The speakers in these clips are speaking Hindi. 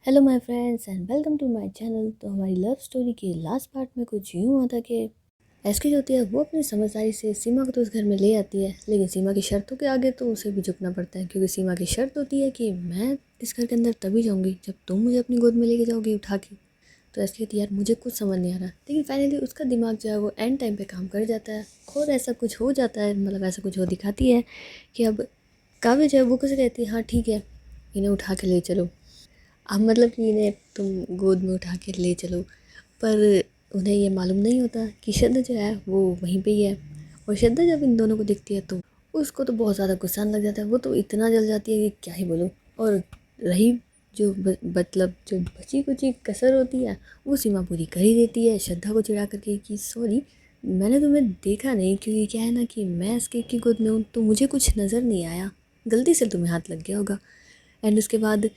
Hello my friends and welcome to my channel. तो हमारी लव स्टोरी के लास्ट पार्ट में कुछ यूँ हुआ था कि एसके जो होती है वो अपनी समझदारी से सीमा को तो उस घर में ले आती है, लेकिन सीमा की शर्तों के आगे तो उसे भी झुकना पड़ता है, क्योंकि सीमा की शर्त होती है कि मैं इस घर के अंदर तभी जाऊँगी जब तुम मुझे अपनी गोद में लेके जाओगी उठा के। तो एसके कहती है यार मुझे कुछ समझ नहीं आ रहा, लेकिन फाइनली उसका दिमाग जो है वो एंड टाइम पे काम कर जाता है और ऐसा कुछ हो जाता है, मतलब ऐसा कुछ हो दिखाती है कि अब काव्य जो है वो कैसे कहती है हाँ ठीक है इन्हें उठा के ले चलो। अब मतलब कि इन्हें तुम गोद में उठा के ले चलो, पर उन्हें ये मालूम नहीं होता कि श्रद्धा जो है वो वहीं पे ही है। और श्रद्धा जब इन दोनों को देखती है तो उसको तो बहुत ज़्यादा गुस्सा आने लग जाता है, वो तो इतना जल जाती है कि क्या ही बोलूँ। और रही जो मतलब जो बची कुची कसर होती है वो सीमा पूरी कर ही देती है श्रद्धा को चिढ़ा करके कि सॉरी मैंने तुम्हें देखा नहीं, क्योंकि क्या है ना कि मैं इसके की गोद में हूँ तो मुझे कुछ नज़र नहीं आया, गलती से तुम्हें हाथ लग गया होगा। एंड उसके बाद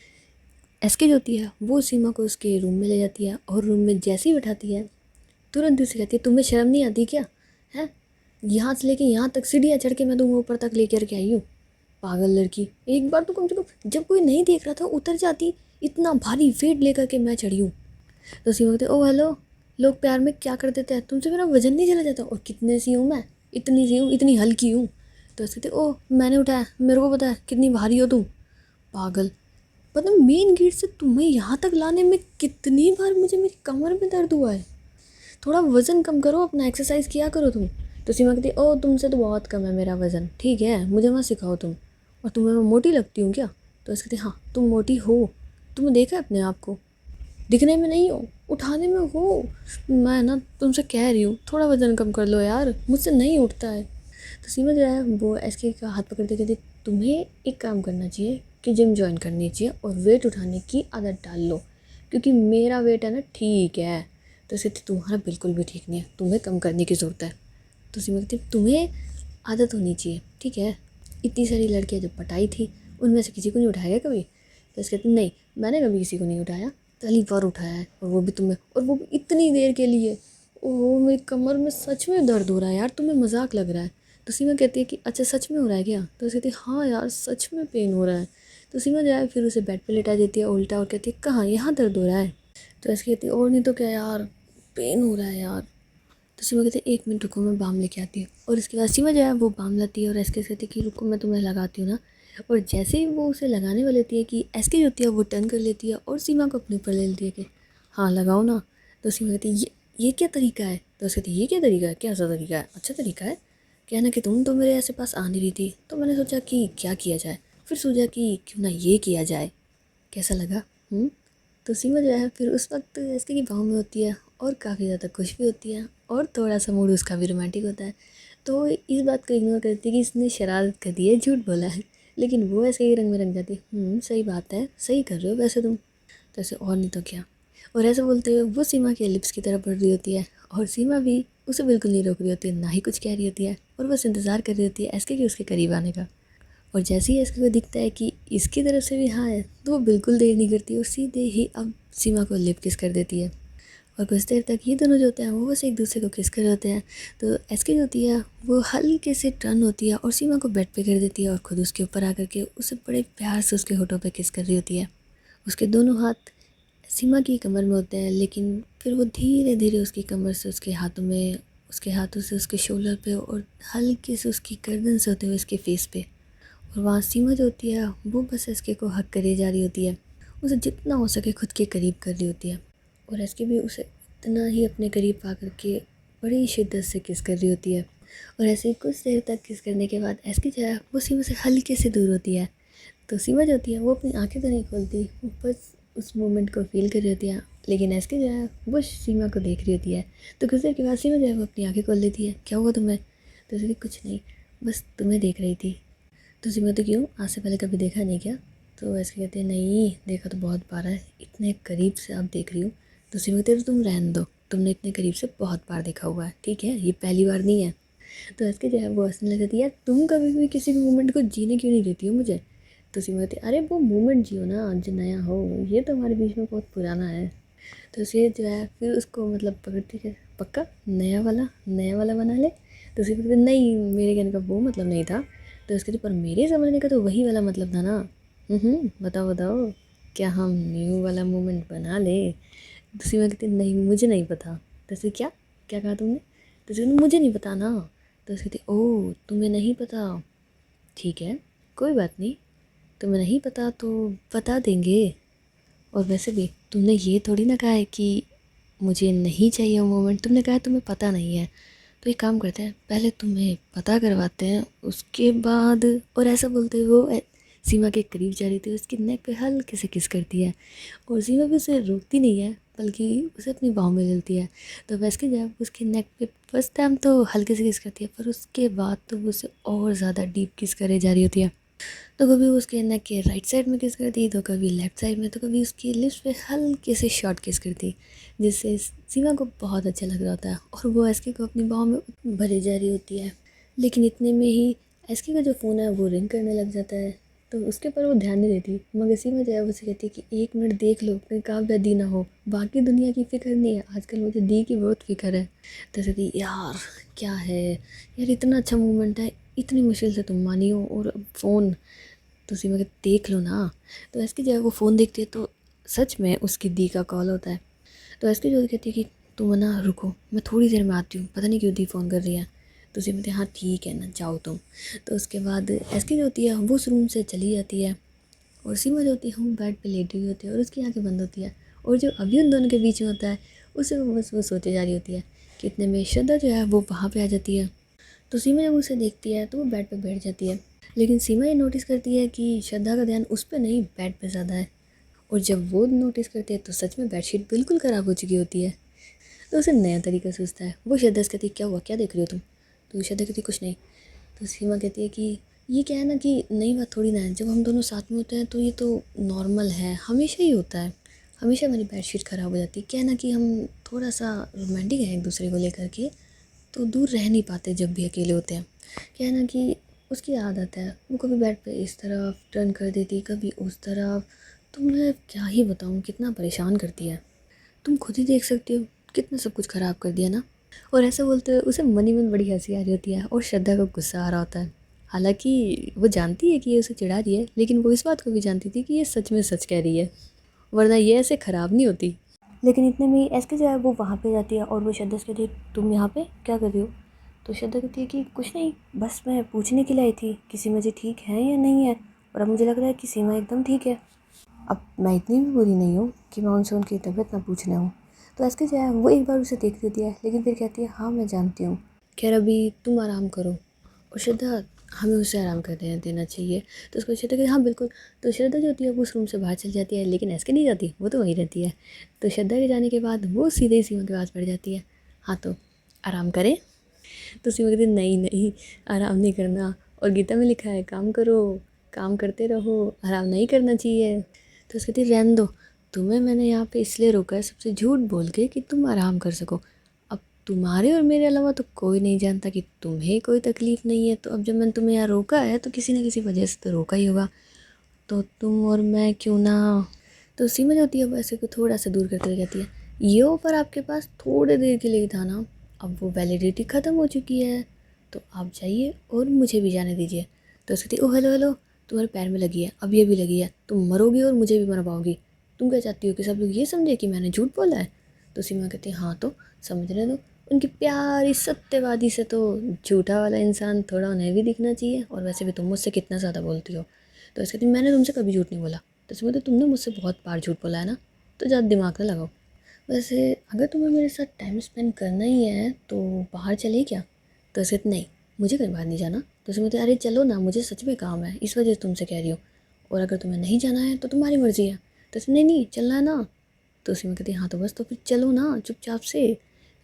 एसके जो होती है वो सीमा को उसके रूम में ले जाती है और रूम में जैसे ही बैठाती है तुरंत उसे कहती है तुम्हें शर्म नहीं आती क्या है, यहाँ से लेके यहाँ तक सीढ़ियाँ चढ़ के मैं तुम्हें ऊपर तक लेकर के आई हूँ। पागल लड़की, एक बार तो कम से कम जब कोई नहीं देख रहा था उतर जाती, इतना भारी वेट लेकर के मैं चढ़ी हूँ। तो सीमा कहते ओ हेलो, लोग प्यार में क्या कर देते हैं, तुमसे मेरा वजन नहीं चला जाता, और कितने सी हूँ मैं, इतनी सी हूँ, इतनी हल्की हूँ। तो ऐसे कहते ओ मैंने उठाया, मेरे को पता है कितनी भारी हो तुम। पागल, मतलब मेन गेट से तुम्हें यहाँ तक लाने में कितनी बार मुझे मेरी कमर में दर्द हुआ है, थोड़ा वज़न कम करो अपना, एक्सरसाइज किया करो तुम। तो सीमा कहती ओ तुमसे तो बहुत कम है मेरा वज़न, ठीक है मुझे मत सिखाओ तुम, और तुम्हें मैं मोटी लगती हूँ क्या। तो ऐसे कहती हाँ तुम मोटी हो, तुमने देखा है अपने आप को, दिखने में नहीं हो उठाने में हो। मैं ना तुमसे कह रही हूँ थोड़ा वज़न कम कर लो यार, मुझसे नहीं उठता है। तो सीमा जो है वो एसके का हाथ पकड़ते कहती तुम्हें एक काम करना चाहिए कि जिम ज्वाइन करनी चाहिए और वेट उठाने की आदत डाल लो, क्योंकि मेरा वेट है ना ठीक है। तो इसे तुम्हारा बिल्कुल भी ठीक नहीं है, तुम्हें कम करने की ज़रूरत है। तो सीमा कहती तुम्हें आदत होनी चाहिए, ठीक है। इतनी सारी लड़कियाँ जब पटाई थी उनमें से किसी को नहीं उठाया कभी। तो इसके कहते नहीं मैंने कभी किसी को नहीं उठाया, पहली बार उठाया है, और वो भी तुम्हें, और वो भी इतनी देर के लिए। ओह मेरी कमर में सच में दर्द हो रहा है यार, तुम्हें मजाक लग रहा है। तो सीमा कहती है कि अच्छा सच में हो रहा है क्या। तो कहती है हाँ यार सच में पेन हो रहा है। तो सीमा जो है फिर उसे बेड पे लेटा देती है उल्टा और कहती है कहाँ यहाँ दर्द हो रहा है। तो ऐसे कहती है और नहीं तो क्या यार, पेन हो रहा है यार। तो सीमा कहती है 1 मिनट रुको मैं बाम लेके आती हूँ, और इसके बाद सीमा जो है वो बाम लाती है और एसके कहती है कि रुको मैं तुम्हें लगाती हूँ ना। और जैसे ही वो उसे लगाने वाली होती है कि एसके जो होती है वो टर्न कर लेती है और सीमा को अपने ऊपर ले लेती है कि हाँ लगाओ ना। तो सीमा कहती है ये क्या तरीका है। तो उसके कहती है ये क्या तरीका है, क्या सा तरीका है, अच्छा तरीका है। कहना कि तुम तो मेरे ऐसे पास आ नहीं रही थी तो मैंने सोचा कि क्या किया जाए, फिर सोचा कि क्यों ना ये किया जाए, कैसा लगा। तो सीमा जो है फिर उस वक्त एसके की बाहों में होती है और काफ़ी ज़्यादा खुश भी होती है और थोड़ा सा मूड उसका भी रोमांटिक होता है। तो इस बात को इग्नोर करती है कि इसने शरारत कर दी है, झूठ बोला है, लेकिन वो ऐसे ही रंग में रंग जाती है सही बात है, सही कर रहे हो वैसे तुम। तो ऐसे और नहीं तो क्या। और ऐसे बोलते हुए वो सीमा के लिप्स की तरफ बढ़ रही होती है और सीमा भी उसे बिल्कुल नहीं रोक रही होती है, ना ही कुछ कह रही होती है, और बस इंतज़ार कर रही होती है एसके के उसके करीब आने का। और जैसे ही एसके को दिखता है कि इसकी तरफ से भी हाँ है तो वो बिल्कुल देर नहीं करती और सीधे ही अब सीमा को लिप किस कर देती है। और कुछ देर तक ये दोनों जो होते हैं वो बस एक दूसरे को किस कर रहे होते हैं। तो एसके जो होती है वो हल्के से टर्न होती है और सीमा को बेड पे कर देती है और ख़ुद उसके ऊपर आकर के उसे बड़े प्यार से उसके होठों पे किस कर रही होती है। उसके दोनों हाथ सीमा की कमर में होते हैं, लेकिन फिर वो धीरे धीरे उसकी कमर से उसके हाथों में, उसके हाथों से उसके शोल्डर पे और हल्के से उसकी गर्दन से होते हुए उसके फेस पे। और वहाँ सीमा जो होती है वो बस एसके को हक करे जा रही होती है, उसे जितना हो सके खुद के करीब कर रही होती है, और एसके भी उसे इतना ही अपने करीब पा करके बड़ी शिद्दत से किस कर रही होती है। और ऐसे ही कुछ देर तक किस करने के बाद एसके जो है वो सीमा से हल्के से दूर होती है। तो सीमा जो होती है वो अपनी आंखें तो नहीं खोलती, वो बस उस मोमेंट को फील कर रही होती है, लेकिन एसके जो है वो सीमा को देख रही होती है। तो कुछ देर के बाद सीमा जो है वो अपनी आंखें खोल लेती है, क्या हुआ तुम्हें। तो उसने कुछ नहीं, बस तुम्हें देख रही थी। तो सीमा तो क्यों, आज से पहले कभी देखा नहीं क्या। तो ऐसे कहते हैं नहीं देखा तो बहुत बार है, इतने करीब से अब देख रही हूँ। तो सीमा कहते तुम रहने दो, तुमने इतने करीब से बहुत बार देखा हुआ है, ठीक है ये पहली बार नहीं है। तो इसके जो है वो हंसने लग जाती है यार तुम कभी भी किसी भी मोमेंट को जीने क्यों नहीं देती हो मुझे। तो सीमा कहती अरे वो मोमेंट जियो ना जो नया हो, ये तो हमारे बीच में बहुत पुराना है। तो उसे जो है फिर उसको मतलब पकड़ती है, पक्का नया वाला बना ले। तो उसे कहते नहीं मेरे कहने का वो मतलब नहीं था। तो उसके पर मेरे समझने का तो वही वाला मतलब था ना। बताओ बताओ क्या हम न्यू वाला मोमेंट बना ले? तो सीमा कहती नहीं मुझे नहीं पता। तो ऐसे क्या क्या कहा तुमने? तो सीमा मुझे नहीं पता ना। तो ऐसे कहती ओह तुम्हें नहीं पता, ठीक है कोई बात नहीं, तुम्हें नहीं पता तो बता देंगे। और वैसे भी तुमने ये थोड़ी ना कहा है कि मुझे नहीं चाहिए वो मोमेंट, तुमने कहा है तुम्हें पता नहीं है। तो एक काम करते हैं, पहले तुम्हें पता करवाते हैं उसके बाद। और ऐसा बोलते हुए वो सीमा के करीब जा रही थी, उसकी नेक पे हल्के से किस करती है। और सीमा भी उसे रोकती नहीं है बल्कि उसे अपनी बाहों में लेती है। तो वैसे जब उसकी नेक पे फर्स्ट टाइम तो हल्के से किस करती है, पर उसके बाद तो वो उसे और ज़्यादा डीप किस करे जा रही होती है। तो कभी उसके नेक के राइट साइड में किस करती, तो कभी लेफ्ट साइड में, तो कभी उसकी लिप्स पे हल्के से शॉर्ट किस करती, जिससे सीमा को बहुत अच्छा लग रहा होता है। और वो एसके को अपनी बाहों में भरी जा रही होती है। लेकिन इतने में ही एसके का जो फ़ोन है वो रिंग करने लग जाता है। तो उसके पर वो ध्यान नहीं देती, मगर सीमा जो है उसे कहती है कि 1 मिनट देख लो कहीं काव्या दी ना हो, बाकी दुनिया की फ़िक्र नहीं है, आजकल मुझे दी की बहुत फ़िक्र है। तो कहती यार क्या है यार, इतना अच्छा मोमेंट है, इतनी मुश्किल से तुम मानी हो और अब फ़ोन। तो सीमा कहती देख लो ना। तो एसके जो है वो फ़ोन देखती है तो सच में उसकी दी का कॉल होता है। तो एसके जो कहती है कि तुम ना रुको, मैं थोड़ी देर में आती हूँ, पता नहीं क्यों दी फ़ोन कर रही है। तो सीमा कहती हाँ ठीक है ना जाओ तुम। तो उसके बाद एसके जो होती है वो उस रूम से चली जाती है। और सीमा जो होती है वो बेड पे लेटी हुई होती है और उसकी आंखें बंद होती है। और जो अभी उन दोनों के बीच में होता है उसे वो बस वो सोचे जा रही होती है कि इतने में श्रद्धा जो है वो वहाँ पे आ जाती है। तो सीमा जब उसे देखती है तो वो बेड पे बैठ जाती है। लेकिन सीमा ये नोटिस करती है कि श्रद्धा का ध्यान उस पर नहीं बेड पे ज़्यादा है। और जब वो नोटिस करती है तो सच में बेडशीट बिल्कुल ख़राब हो चुकी होती है। तो उसे नया तरीका सूझता है। वो श्रद्धा से कहती है क्या हुआ, क्या देख रही हो तुम? तो श्रद्धा कहती कुछ नहीं। तो सीमा कहती है कि ये क्या है ना कि नई बात थोड़ी ना है, जब हम दोनों साथ में होते हैं तो ये तो नॉर्मल है, हमेशा ही होता है, हमेशा हमारी बेडशीट ख़राब हो जाती है। क्या है ना कि हम थोड़ा सा रोमांटिक हैं एक दूसरे को लेकर के, तो दूर रह नहीं पाते जब भी अकेले होते हैं। क्या है ना कि उसकी आदत है, वो कभी बेड पे इस तरफ टर्न कर देती, कभी उस तरफ। तो मैं क्या ही बताऊँ कितना परेशान करती है। तुम खुद ही देख सकती हो कितना सब कुछ ख़राब कर दिया ना। और ऐसा बोलते हुए उसे मन ही मन बड़ी हंसी आ रही होती है और श्रद्धा को गुस्सा आ रहा होता है। हालांकि वो जानती है कि ये उसे चिढ़ा रही है, लेकिन वो इस बात को भी जानती थी कि ये सच में सच कह रही है, वरना ये ऐसे ख़राब नहीं होती। लेकिन इतने में एस के जो है वो वहाँ पे जाती है और वो श्रद्धा से कहती है तुम यहाँ पे क्या कर रही हो? तो श्रद्धा कहती है कि कुछ नहीं, बस मैं पूछने के लिए आई थी कि सीमा जी ठीक है या नहीं है। और अब मुझे लग रहा है कि सीमा एकदम ठीक है। अब मैं इतनी भी बुरी नहीं हूँ कि मैं उनसे उनकी तबीयत ना पूछने हूँ। तो एस के जो है वो एक बार उसे देख देती है, लेकिन फिर कहती है हाँ मैं जानती हूँ, खैर अभी तुम आराम करो। और श्रद्धा हमें उसे आराम कर देना चाहिए। तो उसको श्रद्धा कहती हाँ बिल्कुल। तो श्रद्धा जो होती है वो उस रूम से बाहर चली जाती है, लेकिन एस के नहीं जाती, वो तो वहीं रहती है। तो श्रद्धा के जाने के बाद वो सीधे ही सीमा के पास बैठ जाती है। हाँ तो आराम करें? तो सीमा कहती नहीं नहीं, आराम नहीं करना, और गीता में लिखा है काम करो, काम करते रहो, आराम नहीं करना चाहिए। तो उसकी कहती रहने दो, तुम्हें मैंने यहाँ पे इसलिए रोका है सबसे झूठ बोल के कि तुम आराम कर सको। अब तुम्हारे और मेरे अलावा तो कोई नहीं जानता कि तुम्हें कोई तकलीफ़ नहीं है, तो अब जब मैंने तुम्हें यहाँ रोका है तो किसी न किसी वजह से तो रोका ही होगा। तो तुम और मैं क्यों ना। तो सीमा जो होती है वो ऐसे को थोड़ा सा दूर करते हुए कहती है ये ऑफ़र आपके पास थोड़े देर के लिए था ना, अब वो वैलिडिटी ख़त्म हो चुकी है, तो आप जाइए और मुझे भी जाने दीजिए। तो उसकी कहती ओ हेलो हेलो, तुम्हारे पैर में लगी है, अब ये भी लगी है, तुम मरोगी और मुझे भी मरवाओगी। तुम क्या चाहती हो कि सब लोग ये समझे कि मैंने झूठ बोला है? तो सीमा कहती है हाँ तो समझने दो। उनकी प्यारी सत्यवादी से तो झूठा वाला इंसान थोड़ा उन्हें भी दिखना चाहिए, और वैसे भी तुम मुझसे कितना ज़्यादा बोलती हो। तो इसके कहती मैंने तुमसे कभी झूठ नहीं बोला। तो इसमें तो तुमने मुझसे बहुत बार झूठ बोला है ना, तो ज़्यादा दिमाग ना लगाओ। वैसे अगर तुम्हें मेरे साथ टाइम स्पेंड करना ही है तो बाहर चले क्या? तो ऐसे नहीं, मुझे कहीं बाहर नहीं जाना। तो उसमें तो अरे चलो ना, मुझे सच में काम है, इस वजह से तुमसे कह रही हूँ, और अगर तुम्हें नहीं जाना है तो तुम्हारी मर्ज़ी है। तो ऐसे नहीं नहीं चलना है ना। तो उसी में कहती हाँ तो बस तो फिर चलो ना चुपचाप से।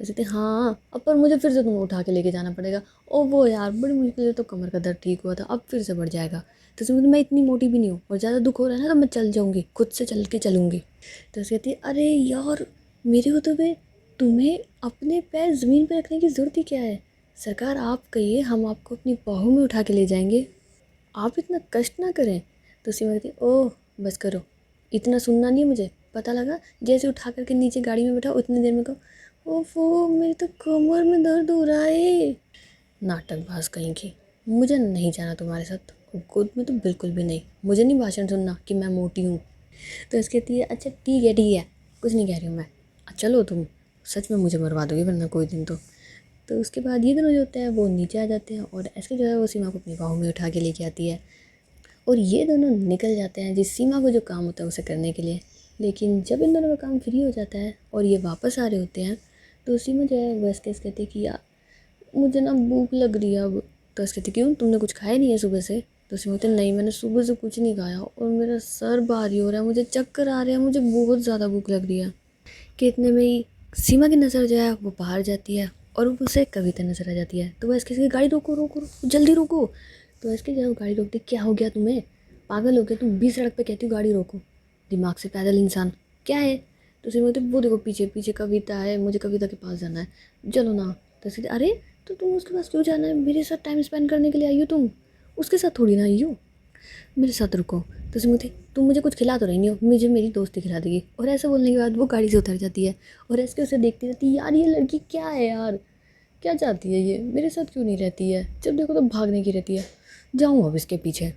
जैसे कहते हाँ अब पर मुझे फिर से तुम्हें उठा के लेके जाना पड़ेगा। ओ वो यार बड़ी मुश्किल से तो कमर का दर्द ठीक हुआ था, अब फिर से बढ़ जाएगा। तो उसमें मैं इतनी मोटी भी नहीं हूँ, और ज़्यादा दुख हो रहा है ना तो मैं चल जाऊँगी, खुद से चल के चलूँगी। तो उसकी कहती अरे यार मेरे होते हुए तुम्हें अपने पैर ज़मीन पर रखने की ज़रूरत ही क्या है? सरकार आप कहिए, हम आपको अपनी बाहों में उठा के ले जाएंगे, आप इतना कष्ट ना करें। तो सीमा कहती ओह बस करो, इतना सुनना नहीं है मुझे, पता लगा जैसे उठा करके नीचे गाड़ी में बैठा उतनी देर में कहो ओफो मेरी तो कमर में दर्द हो रहा है। नाटकबाज कहीं की, मुझे नहीं जाना तुम्हारे साथ, खुद में तो बिल्कुल भी नहीं, मुझे नहीं भाषण सुनना कि मैं मोटी हूँ। तो उसकी कहती है अच्छा ठीक है कुछ नहीं कह रही हूँ मैं, चलो तुम सच में मुझे मरवा दोगे वरना कोई दिन तो उसके बाद ये दोनों जो होते हैं वो नीचे आ जाते हैं और ऐसे जो है वो सीमा को अपनी बाहों में उठा के लेके आती है और ये दोनों निकल जाते हैं जिस सीमा को जो काम होता है उसे करने के लिए। लेकिन जब इन दोनों का काम फ्री हो जाता है और ये वापस आ रहे होते हैं तो सीमा जो है वो इसके कहती है कि यार मुझे ना भूख लग रही है अब। तो इसके कहती क्यों तुमने कुछ खाया नहीं है सुबह से? तो सीमा कहती नहीं मैंने सुबह से कुछ नहीं खाया और मेरा सर भारी हो रहा है, मुझे चक्कर आ रहे हैं, मुझे बहुत ज़्यादा भूख लग रही है। कि इतने में ही सीमा की नज़र जो है वो बाहर जाती है और उसे कविता नज़र आ जाती है। तो वह इसके गाड़ी रोको रोको रोको जल्दी रोको। तो इसके जो गाड़ी रोकती क्या हो गया तुम्हें, पागल हो गया तुम, 20 सड़क पे कहती हो गाड़ी रोको, दिमाग से पैदल इंसान क्या है? तो सीमा कहती वो देखो पीछे पीछे कविता है, मुझे कविता के पास जाना है चलो ना। तो इसके अरे तो तुम उसके पास क्यों जाना है, मेरे साथ टाइम स्पेंड करने के लिए आई हो, तुम उसके साथ थोड़ी ना आई हो, मेरे साथ रुको। तो सीमा कहती तुम मुझे कुछ खिला तो रही नहीं हो, मुझे मेरी दोस्ती खिला देगी। और ऐसा बोलने के बाद वो गाड़ी से उतर जाती है और ऐसे उसे देखती रहती है यार ये लड़की क्या है यार, क्या चाहती है ये, मेरे साथ क्यों नहीं रहती है, जब देखो तो भागने की रहती है, जाऊँ अब इसके पीछे।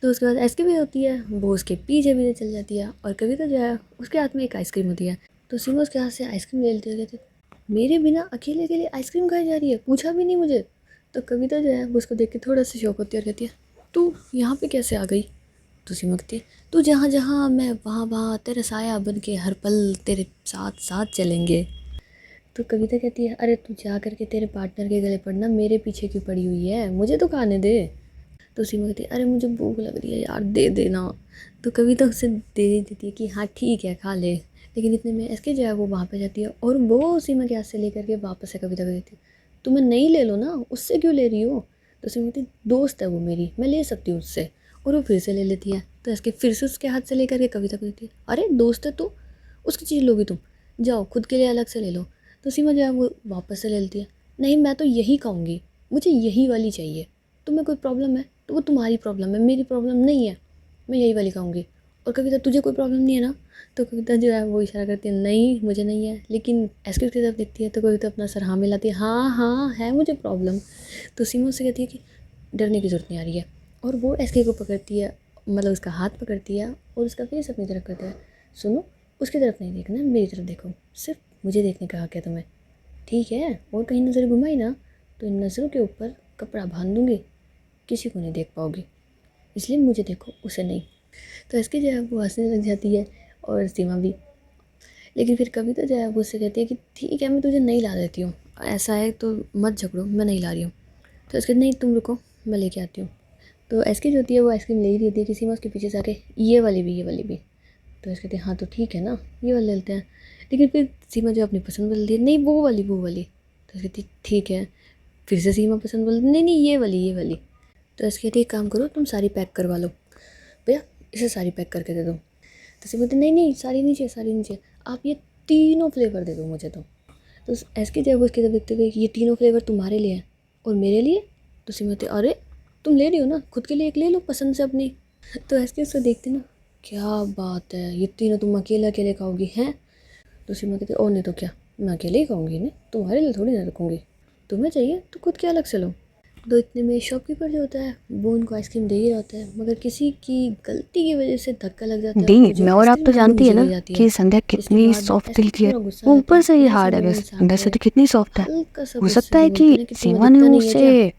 तो उसके बाद ऐसे भी होती है वो उसके पीछे भी चल जाती है और कविता जो है उसके हाथ में एक आइसक्रीम होती है। तो सीमा उसके हाथ से आइसक्रीम ले लेती है, कहती मेरे बिना अकेले अकेले आइसक्रीम खाई जा रही है, पूछा भी नहीं मुझे। तो कविता जो है वो उसको देख के थोड़ा सा शौक होती है और कहती है तू यहाँ पे कैसे आ गई? तो सीमा कहती है तू जहाँ जहाँ मैं वहाँ वहाँ तेरा साया बन के हर पल तेरे साथ साथ चलेंगे। तो कविता कहती है अरे तू जा करके तेरे पार्टनर के गले पड़ना, मेरे पीछे क्यों पड़ी हुई है, मुझे तो खाने दे। तो सीमा कहती है अरे मुझे भूख लग रही है यार दे देना। तो कविता उसे दे देती है कि हाँ ठीक है खा ले। लेकिन इतने में एसके जो है वो वहाँ पे जाती है और वो सीमा के हाथ से लेकर के वापस से कविता को देती है, तुम्हें नहीं ले लो ना, उससे क्यों ले रही हो? तो सीमा कहती दोस्त है वो मेरी, मैं ले सकती हूँ उससे। और वो फिर से ले लेती है। तो इसके फिर से उसके हाथ से लेकर के कविता को देती है, अरे दोस्त है तो उसकी चीज़ लोगी तुम, जाओ खुद के लिए अलग से ले लो। तो सीमा जो है वो वापस से ले लेती है, नहीं मैं तो यही खाऊंगी, मुझे यही वाली चाहिए, तुम्हें कोई प्रॉब्लम है तो वो तुम्हारी प्रॉब्लम है, मेरी प्रॉब्लम नहीं है, मैं यही वाली खाऊंगी। और कविता तुझे कोई प्रॉब्लम नहीं है ना? तो कविता जो है वो इशारा करती है नहीं मुझे नहीं है। लेकिन एसके की तरफ देखती है तो कविता अपना सर हाँ मिलाती है, हाँ हाँ है मुझे प्रॉब्लम। तो सीमा उससे कहती है कि डरने की ज़रूरत नहीं आ रही है। और वो एसके को पकड़ती है, मतलब उसका हाथ पकड़ती है और उसका फेस अपनी तरफ करता है, सुनो उसकी तरफ नहीं देखना है, मेरी तरफ देखो, सिर्फ मुझे देखने का हक है तुम्हें, ठीक है? और कहीं नज़र घुमाई ना तो इन नज़रों के ऊपर कपड़ा बांध दूँगी, किसी को नहीं देख पाओगी, इसलिए मुझे देखो उसे नहीं। तो इसकी जो है वो हंसने लग जाती है और सीमा भी। लेकिन फिर कविता जो है वो उससे कहती है कि ठीक है मैं तुझे नहीं ला देती हूँ, ऐसा है तो मत झगड़ो, मैं नहीं ला रही हूँ। तो इसके नहीं तुम रुको मैं लेके आती हूँ। तो एसके जो होती है वो आइसक्रीम ले ही रही होती है कि सीमा उसके पीछे से आके ये वाली भी ये वाली भी। तो इसके कहते हैं हाँ तो ठीक है ना ये वाली ले लेते हैं। लेकिन फिर सीमा जो अपनी पसंद बदलती है, नहीं वो वाली वो वाली। तो इसके कहती ठीक है, फिर से सीमा पसंद बदलती नहीं नहीं ये वाली ये वाली। तो इसके कहती एक काम करो तुम सारी पैक करवा लो भैया, इसे सारी पैक करके दे दो। तो सीमा कहती नहीं नहीं सारी नीचे सारी नीचे, आप ये तीनों फ्लेवर दे दो मुझे। तो एसके जब उसकी तरफ देखते हुए ये तीनों फ्लेवर तुम्हारे लिए हैं और मेरे लिए। तो सीमा कहती अरे तुम ले रही हो ना, खुद के लिए एक ले लो पसंद से अपनी। तो एसके उसको देखते ना, क्या बात है ये तीनों तुम अकेले अकेले खाओगी हैं? तो सीमा कहती और नहीं तो क्या, मैं अकेले ही खाऊंगी ना, तुम्हारे लिए थोड़ी ना रखूँगी, तुम्हें चाहिए तो खुद के अलग से लो। तो इतने में शॉपकीपर जो होता है वो उनको आइसक्रीम दे ही रहता है, मगर किसी की गलती की वजह से धक्का लग जाता है दी और जो मैं। और आप आइसक्रीम तो है वो जानती है नीचे ना गिर जाती है। कि संध्या उसके कितनी बाद सॉफ्ट दिल एसके की है। पूरा गुस्सा वो आ जाता ऊपर है, से ही ऊपर से हार्ड है, बोलने बस से अंदर आता से है तो कितनी सॉफ्ट है। हल्का सा हो गुस्से सकता से है कि बोलते हैं कि तुम्हें सीमा ने दिखता नहीं है उसे क्या?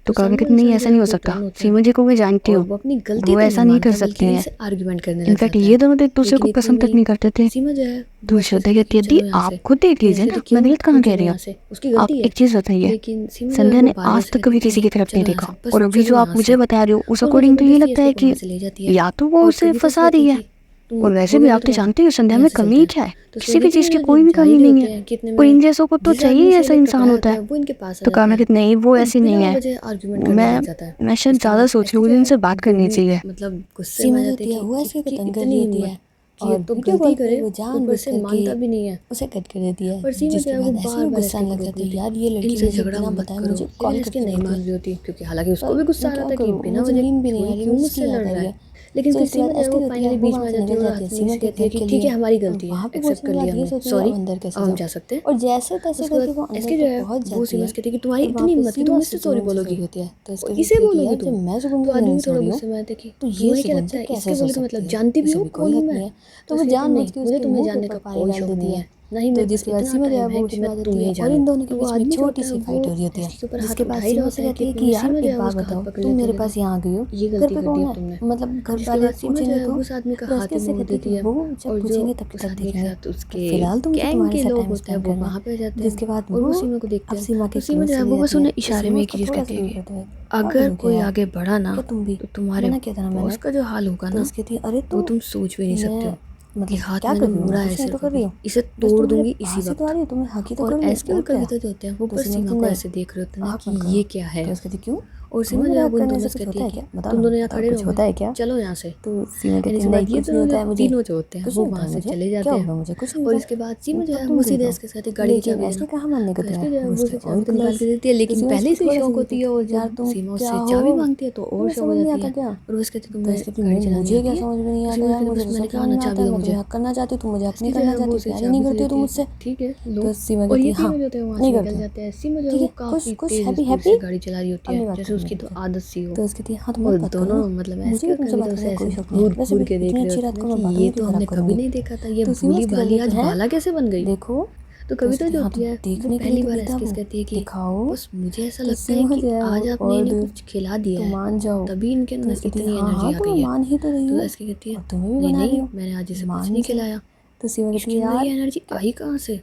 तो तो कहा सामने कि वाला नहीं इंसान जो ऐसा है नहीं हो वो सकता, टर्न होता है सीमा जी को मैं जानती और हूँ, वो अपनी गलती वो तो ऐसा नहीं नहीं कर मानता सकते बल्कि हैं। इनसे आर्ग्यूमेंट करने लग इनफैक्ट जाता ये है। दोनों तो एक दूसरे लेकिन को इतने पसंद में तक ही नहीं करते थे। सीमा जो है वो दूसरी ऐसे होता कहती है कि कहती थी चलो यहाँ आप से। खुद देख तो लीजिए ऐसे ना, कहती मैं क्यों गलत तुम कहाँ कह चलो रही हूँ। यहाँ से, उसकी आप गलती है। एक चीज़ बताइए, लेकिन सीमा जो है संध्या वो ने बार बार आज से तक कहती है कभी कि किसी नहीं की तरफ नहीं चलो यहाँ देखा, से, बस और अभी चलो जो आप यहाँ मुझे से। बता रहे हो उस और वो अकॉर्डिंग तो ये ज़बरदस्ती लगता ऐसे है को कि वहाँ से ले जाती है। या तो वो और उसे कविता से फंसा कहती रही है है। कि तुम और वैसे हो भी गया ना आप तो तुम्हारा, जानते हो संध्या यहाँ में से चलते कमी हैं। क्या है, तो किसी उसमें भी कहती चीज़ की चलो कोई भी जा कमी ही नहीं होते है। हैं कि इतने और में इन जैसों को तो जिस चाहिए आदमी ही से ऐसा इलेक्ट्रा इंसान कराया होता होता है। है वो इनके पास आ तो कहा जाता मैं है कि नहीं वो और ऐसी बिना नहीं है। वजह आर्ग्यूमेंट करने लग जाता है। मैं शायद इसके ज़्यादा बाद सोच रही एसके हूँ, जो मुझे है इनसे बात वो करनी भी चाहिए। मतलब गुस्से में सीमा आ जो जाते होती हैं है कि वो एसके को इसकी तंग कर इतनी रही होती हम्म। है कि और एक तो वीडियो गलती कॉल पे करे वो ऊपर जानबूझ से करके मानता भी नहीं है। उसे कट कर देती है, और सीमा जो जिसके है वो बाद ऐसे बार वो बार गुस्सा एसके आने को लग रोक जाता है, देती यार ये लड़की इनसे मुझे झगड़ा बिना मत बताए करो। मुझे लेकिन कॉल इसकी करती नहीं रहती मान है। रही होती क्योंकि हालांकि उसको पर भी गुस्सा मैं आ रहा क्या था कि करूँ, बिना मुझे वजह नींद भी नहीं कोई आ रही, क्यों मुझे मुझसे उसकी लड़ याद आ रहा रही है। है। लेकिन तो फिर इसके बाद सीमा जो है एसके वो होती है फाइनली वो बीच वहाँ में आ से जाती है निकल और जाती है हाथ में सीमा से के कहती है घर कि के ठीक लिए। है हमारी और गलती है, वहाँ पे एक्सेप्ट पहुँचने कर के बाद लिया ये हमने, सोचती है सॉरी अब अंदर कैसे अब हम जाऊँ। जा सकते हैं। और जैसे तैसे उसके करके बाद वो अंदर एसके जो तक है पहुँच वो जाती सीमा है। से कहती है कि तुम्हारी और वहाँ इतनी पे हिम्मत थी, तुम सीमा मुझसे से सॉरी जुनून से बोलोगी, सॉरी होती है। तो और इसके इसे कहती है कि बोलोगी यार जब तुम। मैं जुनून तो से आदमी नहीं भी सो थोड़ा रही हूँ गुस्से में आता है कि तो ये तुम्हें क्या सुगुन लगता से है कैसे इसके सो बोले का मतलब सकती है। जानती भी इसे हो भी कोई कौन हूँ हक मैं। नहीं है। तो तो वो इसके कहती है जानबूझ नहीं, के मुझे उसके तुम्हें मुंह के जानने ऊपर का पानी कोई डाल शौक देती नहीं है। है, ना ही तो मेरे पास जिसके बाद इतना सीमा जो है टाइम वो है कि गुस्से में मैं आ जाती है तुम्हें और जानूं। इन दोनों के और वो बीच में आदमी जो होता छोटी है सी वो फाइट हो रही होती है। एसके के ऊपर हाथ जिसके बाद उठा ही रहा सीमा होता से है कहती कि है अपनी कि यार सीमा जो एक है वो बात उसका हाथ बताओ पकड़ तुम लेती है मेरे और कहती पास है यहाँ आ गई हो ये घर गलती पे कर दी कौन अब है तुमने। मतलब घर जिसके वाले बाद सीमा जो पूछेंगे है तो। वो उस आदमी का तो हाथ ऐसे से इग्नोर कहती है कि देती है वो जब और जो पूछेंगे तब उस तब आदमी के देखेंगे। साथ पर उसके फिलहाल तो मुझे गैंग तुम्हारे के साथ लोग टाइम होते हैं स्पेंड वो करना है। वहाँ पे जाते हैं जिसके बाद और वो वो सीमा को अब देखते हैं। सीमा तो के सीमा क्लोज जो है चली वो बस जाती है। उन्हें तो इशारे सीमा में एक उसका ही चीज़ थोड़ा सा कहती है दूर कि करते हुए अगर पागल हो क्या कोई यार आगे बढ़ा ना क्या तुम भी तो तुम्हारे मना किया था ना बॉस मैंने। का जो हाल होगा तो ना उसकी थी अरे वो तो तुम सोच भी नहीं सकते हो। मैं ये मतलब हाथ क्या मैंने कर रही हूँ मैं मोड़ा है कुछ नहीं तो सिर्फ कर रही अभी, हूँ। इसे बस तोड़ तुम मेरे दूंगी इसी पास ही तो आ वक्त। रही हो तुम्हें हक ही तो और कर लो एसके और और क्या। कविता जो होते हैं वो तो बस सीमा सीमा कहती को नहीं ऐसे देख रहे होते हैं ना आँख कि मत ये करो। क्या है। तो उसकी कहती क्यों और सीमा तुम्हें जो मेरे है हक वो इन करने दोनों से से कुछ कहती होता है है कि क्या बताओ तुम ना दोनों यहाँ बताओ खड़े कुछ रहोगे, होता है क्या। चलो यहाँ से। तो सीमा यानी कहती है सीधा नहीं ये कुछ नहीं दोनों होता जो है मुझे तीनों जो होते हैं कुछ वो नहीं होता वहाँ है से मुझे चले क्या जाते हैं। होगा मुझे कुछ नहीं और होता इसके बाद सीमा जो तब है तुम वो दूर सीधे रहो। इसके साथ ही गाड़ी लेकिन चाबी ऐसे देना। कहाँ मानने को तो तैयार इसके जो है वो वो उसके उसे और चाबी तो निकाल क्लोज। के देती है, तो लेकिन सीमा पहले उसको से ही थोड़ा सा शौक दूर होती है करती और है यार जब तुम सीमा क्या उससे हो चाबी मांगती है तो और तुम्हें शौक हो समझ नहीं जाती आता है क्या। और वो उसके कहती है तो तुम्हें ऐसे कहती गाड़ी नहीं चलानी मुझे क्या आती है। समझ में नहीं तो आता सीमा यार कहती मुझे बस तो मैंने सब कहा समझ ना में आता चाबी है दो मैं तुम्हें मुझे। हक करना चाहती हूँ तुम मुझे हक इसके नहीं जो करना है वो चाहती उसे प्यार ही नहीं चाबी दे करती हो देती तुम है मुझसे। ठीक है लो। तो सीमा और कहती ये है हाँ तीनों जो होते हैं वहाँ से नहीं निकल करती हूँ जाते हैं। सीमा जो है ठीक वो है खुश काफ़ी खुश तेज़ हैप्पी स्पीड हैप्पी से गाड़ी चला रही होती अब है नहीं बात जैसे करूँगी उसकी मैं तो तुमसे। आदत सी हो। तो इसकी थी हाँ तुम और मत बात करो दोनों ना मतलब मुझे ऐसे भी और तुमसे कविता बात उसे करने का ऐसे कोई शौक नहीं है घूर वैसे घूर भी के देख इतनी रहे अच्छी होते रात हैं ना को कि मैं बातें ये भी तो क्यों खराब हमने कभी करूँगी। नहीं देखा था, ये तो सीमा भोली उसकी तरफ भाली देखते आज हैं भाला कैसे बन गई। देखो। तो तो कविता उसकी थी जो हाँ होती तो है वो देखने के लिए पहली तो बार बेताब ऐसे हूँ कहती है कि दिखाओ। बस मुझे ऐसा तो लगता है सीमा कि जो है वो आज आपने और इन्हें दूर कुछ खिला तो दिया है मान जाओ। तभी इनके तो अंदर इसकी थी इतनी हाँ एनर्जी हाँ आ तो गई मैं है। मान ही तो रही तो हूँ ऐसे कहती है और तुम्हें भी नहीं बना रही नहीं हूँ मैंने आज इसे कुछ मान नहीं जाओ। खिलाया। तो सीमा कहती इसके है अंदर ये यार एनर्जी आई कहाँ से।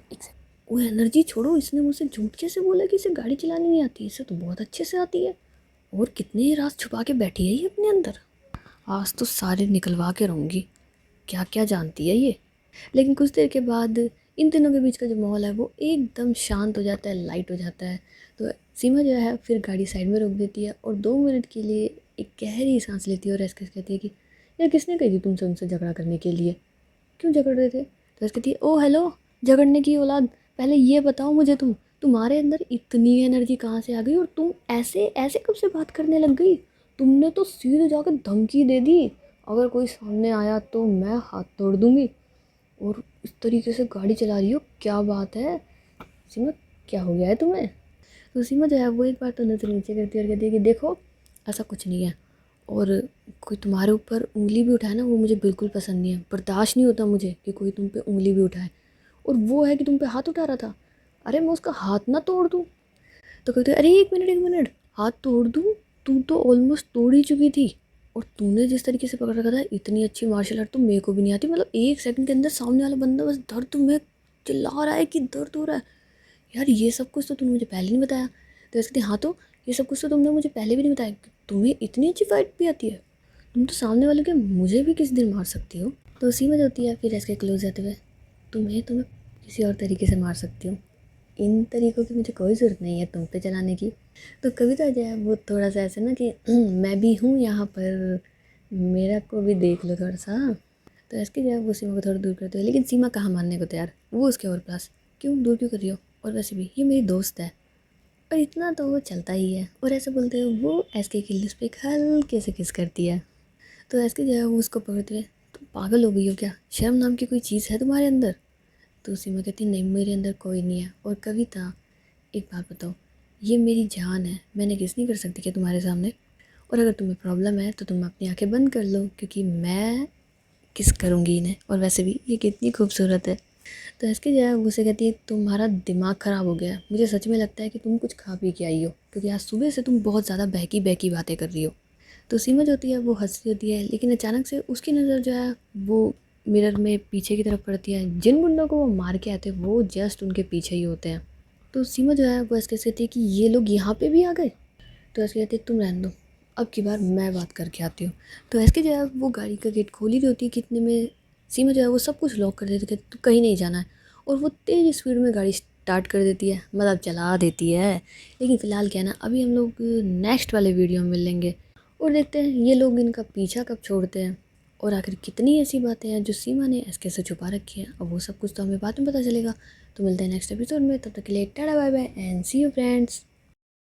वो एनर्जी छोड़ो, इसने मुझसे झूठ कैसे बोला कि इसे गाड़ी चलानी नहीं आती, इसे तो बहुत अच्छे से आती है। और कितने राज छुपा के बैठी है ये अपने अंदर। आज तो सारे निकलवा के रहूँगी, क्या क्या जानती है ये। लेकिन कुछ देर के बाद इन तीनों के बीच का जो माहौल है वो एकदम शांत हो जाता है, लाइट हो जाता है। तो सीमा जो है फिर गाड़ी साइड में रोक देती है और 2 मिनट के लिए एक गहरी सांस लेती है और ऐसे कहती है कि यार किसने कही थी तुमसे उनसे झगड़ा करने के लिए, क्यों झगड़ रहे थे। तो ऐसे कहती है ओ हेलो झगड़ने की औलाद, पहले ये बताओ मुझे तुम्हारे अंदर इतनी एनर्जी कहाँ से आ गई और तुम ऐसे ऐसे कब से बात करने लग गई। तुमने तो सीधे जाकर धमकी दे दी, अगर कोई सामने आया तो मैं हाथ तोड़ दूंगी। और इस तरीके से गाड़ी चला रही हो, क्या बात है सीमा, क्या हो गया है तुम्हें। तो सीमा जो है वो एक बार तो नज़र नीचे करती है और कहती है कि देखो ऐसा कुछ नहीं है, और कोई तुम्हारे ऊपर उंगली भी उठाए ना वो मुझे बिल्कुल पसंद नहीं है, बर्दाश्त नहीं होता मुझे कि कोई तुम पे उंगली भी उठाए। और वो है कि तुम पे हाथ उठा रहा था, अरे मैं उसका हाथ ना तोड़ दूँ। तो कहते अरे एक मिनट हाथ तोड़ दूँ, तू तो ऑलमोस्ट तोड़ ही चुकी थी। और तूने जिस तरीके से पकड़ रखा था, इतनी अच्छी मार्शल आर्ट तो मेरे को भी नहीं आती। मतलब 1 सेकंड के अंदर सामने वाला बंदा बस दर्द में चिल्ला रहा है कि दर्द हो रहा है। यार ये सब कुछ तो तुमने मुझे पहले नहीं बताया। तो ऐसे हाँ तो ये सब कुछ तो तुमने मुझे पहले भी नहीं बताया कि तुम्हें इतनी अच्छी फाइट भी आती है, तुम तो सामने वाले के मुझे भी किसी दिन मार सकती हो। तो उसी में जो होती है फिर ऐसे क्लोज जाते हुए तुम्हें किसी और तरीके से मार सकती हूँ, इन तरीक़ों की मुझे कोई ज़रूरत नहीं है तुम पे चलाने की। तो कविता जो है वो थोड़ा सा ऐसे ना कि मैं भी हूँ यहाँ पर, मेरा को भी देख लो थोड़ा सा। तो ऐसे जो है वो सीमा को थोड़ा दूर करते हैं, लेकिन सीमा कहाँ मानने को तैयार, वो उसके और पास क्यों दूर क्यों कर रही हो, और वैसे भी ये मेरी दोस्त है और इतना तो वो चलता ही है। और ऐसे बोलते हुए वो एसके की लिप्स पे एक हल्के से किस करती है। तो एसके जो है वो उसको पकड़ते हुए तुम पागल हो गई हो क्या, शर्म नाम की कोई चीज़ है तुम्हारे अंदर। तो सीमा कहती नहीं मेरे अंदर कोई नहीं है। और कविता एक बात बताओ, ये मेरी जान है, मैंने किस नहीं कर सकती क्या तुम्हारे सामने, और अगर तुम्हें प्रॉब्लम है तो तुम अपनी आंखें बंद कर लो क्योंकि मैं किस करूँगी इन्हें, और वैसे भी ये कितनी खूबसूरत है। तो इसके जो है उसे कहती है तुम्हारा दिमाग ख़राब हो गया है, मुझे सच में लगता है कि तुम कुछ खा पी के आई हो क्योंकि आज सुबह से तुम बहुत ज़्यादा बहकी बहकी बातें कर रही हो। तो सीमा जो होती है वो हंस रही होती है, लेकिन अचानक से उसकी नज़र जो है वो मिरर में पीछे की तरफ पड़ती है। जिन गुंडों को वो मार के आते हैं वो जस्ट उनके पीछे ही होते हैं। तो सीमा जो है वो ऐसे कहती है कि ये लोग यहाँ पे भी आ गए। तो ऐसे कहती है तुम रहने दो, अब की बार मैं बात करके आती हूँ। तो ऐसे जो है वो गाड़ी का गेट खोली रही होती है कितने में, सीमा जो है वो सब कुछ लॉक कर देती है तो कहीं नहीं जाना है, और वो तेज़ स्पीड में गाड़ी स्टार्ट कर देती है, मतलब चला देती है। लेकिन फ़िलहाल क्या है ना, अभी हम लोग नेक्स्ट वाले वीडियो में मिल लेंगे और देखते हैं ये लोग इनका पीछा कब छोड़ते हैं, और आखिर कितनी ऐसी बातें हैं जो सीमा ने एसके से छुपा रखी है। अब वो सब कुछ तो हमें बाद में पता चलेगा। तो मिलते हैं नेक्स्ट एपिसोड में, तब तक के लिए tata bye bye and see you friends.